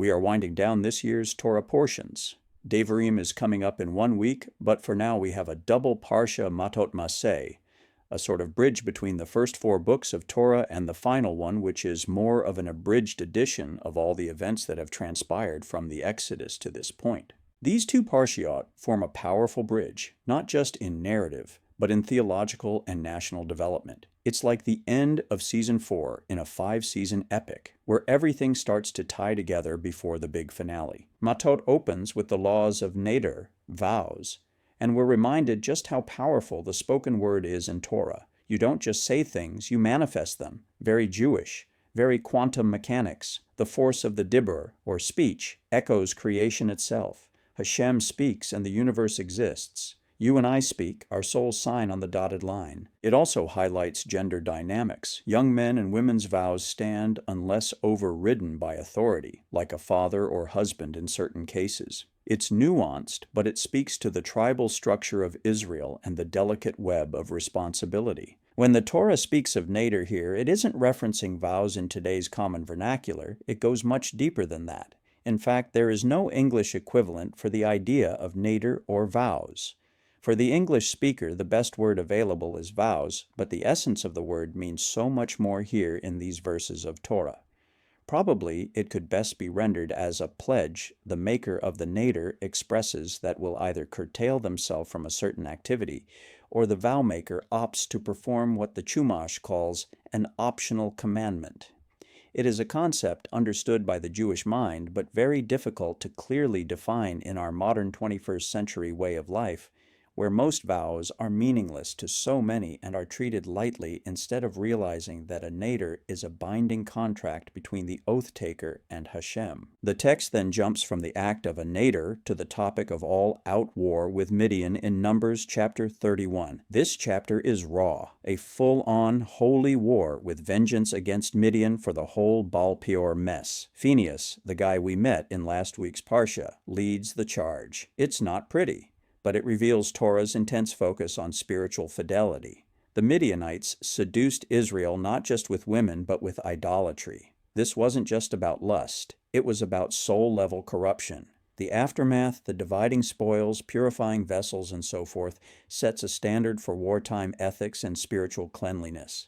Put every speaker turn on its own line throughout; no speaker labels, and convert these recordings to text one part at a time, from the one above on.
We are winding down this year's Torah portions. Devarim is coming up in 1 week, but for now we have a double parsha Matot Masei, a sort of bridge between the first 4 books of Torah and the final one, which is more of an abridged edition of all the events that have transpired from the Exodus to this point. These 2 parshiot form a powerful bridge, not just in narrative, but in theological and national development. It's like the end of season 4 in a 5-season epic, where everything starts to tie together before the big finale. Matot opens with the laws of neder, vows, and we're reminded just how powerful the spoken word is in Torah. You don't just say things, you manifest them. Very Jewish, very quantum mechanics. The force of the dibur, or speech, echoes creation itself. Hashem speaks and the universe exists. You and I speak, our souls sign on the dotted line. It also highlights gender dynamics. Young men and women's vows stand unless overridden by authority, like a father or husband in certain cases. It's nuanced, but it speaks to the tribal structure of Israel and the delicate web of responsibility. When the Torah speaks of neder here, it isn't referencing vows in today's common vernacular. It goes much deeper than that. In fact, there is no English equivalent for the idea of neder or vows. For the English speaker, the best word available is vows, but the essence of the word means so much more here in these verses of Torah. Probably it could best be rendered as a pledge the maker of the neder expresses that will either curtail themselves from a certain activity, or the vow maker opts to perform what the Chumash calls an optional commandment. It is a concept understood by the Jewish mind, but very difficult to clearly define in our modern 21st century way of life, where most vows are meaningless to so many and are treated lightly instead of realizing that a neder is a binding contract between the oath-taker and Hashem. The text then jumps from the act of a neder to the topic of all-out war with Midian in Numbers chapter 31. This chapter is raw, a full-on holy war with vengeance against Midian for the whole Baal Peor mess. Phinehas, the guy we met in last week's parsha, leads the charge. It's not pretty, but it reveals Torah's intense focus on spiritual fidelity. The Midianites seduced Israel not just with women, but with idolatry. This wasn't just about lust. It was about soul-level corruption. The aftermath, the dividing spoils, purifying vessels, and so forth, sets a standard for wartime ethics and spiritual cleanliness.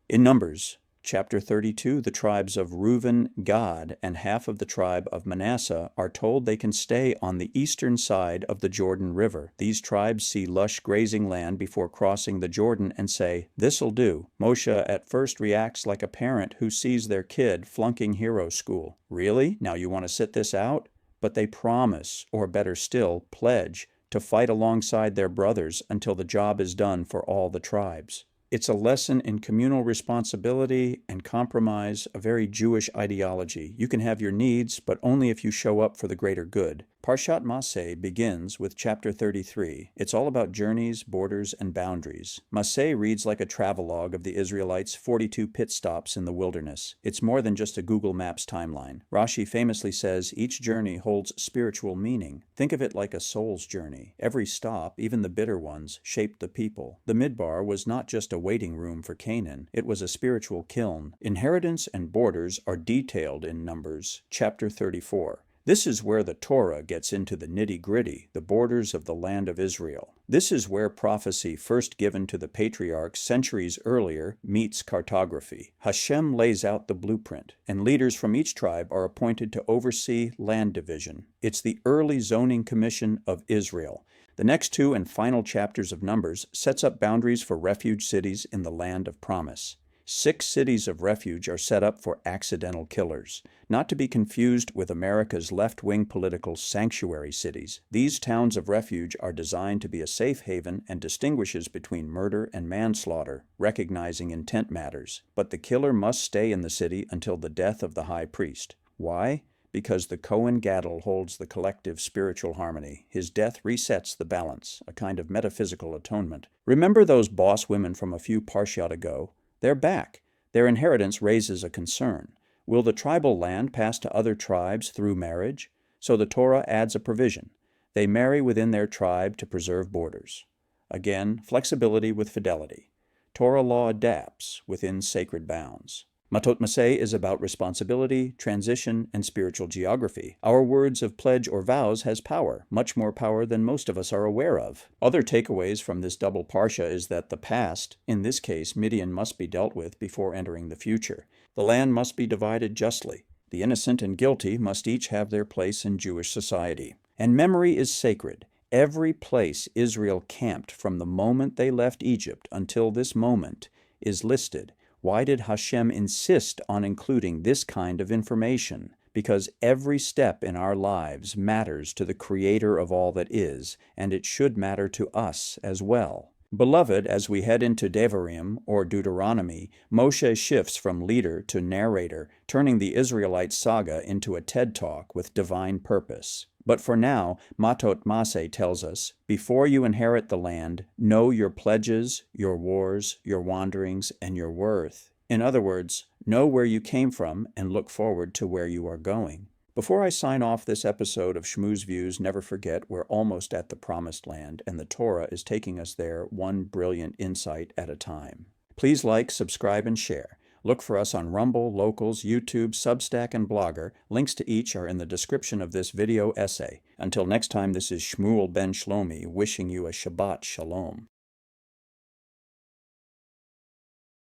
In Numbers chapter 32, the tribes of Reuben, Gad, and half of the tribe of Manasseh are told they can stay on the eastern side of the Jordan River. These tribes see lush grazing land before crossing the Jordan and say, "This'll do." Moshe at first reacts like a parent who sees their kid flunking hero school. Really? Now you want to sit this out? But they promise, or better still, pledge, to fight alongside their brothers until the job is done for all the tribes. It's a lesson in communal responsibility and compromise, a very Jewish ideology. You can have your needs, but only if you show up for the greater good. Parshat Masei begins with chapter 33. It's all about journeys, borders, and boundaries. Masei reads like a travelogue of the Israelites' 42 pit stops in the wilderness. It's more than just a Google Maps timeline. Rashi famously says each journey holds spiritual meaning. Think of it like a soul's journey. Every stop, even the bitter ones, shaped the people. The Bamidbar was not just a waiting room for Canaan. It was a spiritual kiln. Inheritance and borders are detailed in Numbers chapter 34. This is where the Torah gets into the nitty-gritty, the borders of the land of Israel. This is where prophecy first given to the patriarchs centuries earlier meets cartography. Hashem lays out the blueprint, and leaders from each tribe are appointed to oversee land division. It's the early zoning commission of Israel. The next 2 and final chapters of Numbers sets up boundaries for refuge cities in the land of promise. 6 cities of refuge are set up for accidental killers, not to be confused with America's left-wing political sanctuary cities. These towns of refuge are designed to be a safe haven and distinguishes between murder and manslaughter, recognizing intent matters. But the killer must stay in the city until the death of the high priest. Why? Because the Kohen Gadol holds the collective spiritual harmony. His death resets the balance, a kind of metaphysical atonement. Remember those boss women from a few parshat ago? They're back. Their inheritance raises a concern. Will the tribal land pass to other tribes through marriage? So the Torah adds a provision. They marry within their tribe to preserve borders. Again, flexibility with fidelity. Torah law adapts within sacred bounds. Matot Masei is about responsibility, transition, and spiritual geography. Our words of pledge or vows has power, much more power than most of us are aware of. Other takeaways from this double parsha is that the past, in this case Midian, must be dealt with before entering the future. The land must be divided justly. The innocent and guilty must each have their place in Jewish society. And memory is sacred. Every place Israel camped from the moment they left Egypt until this moment is listed. Why did Hashem insist on including this kind of information? Because every step in our lives matters to the Creator of all that is, and it should matter to us as well. Beloved, as we head into Devarim, or Deuteronomy, Moshe shifts from leader to narrator, turning the Israelite saga into a TED Talk with divine purpose. But for now, Matot Masei tells us, before you inherit the land, know your pledges, your wars, your wanderings, and your worth. In other words, know where you came from and look forward to where you are going. Before I sign off this episode of Shmu's Views, never forget we're almost at the Promised Land, and the Torah is taking us there one brilliant insight at a time. Please like, subscribe, and share. Look for us on Rumble, Locals, YouTube, Substack, and Blogger. Links to each are in the description of this video essay. Until next time, this is Shmuel ben Shlomi wishing you a Shabbat Shalom.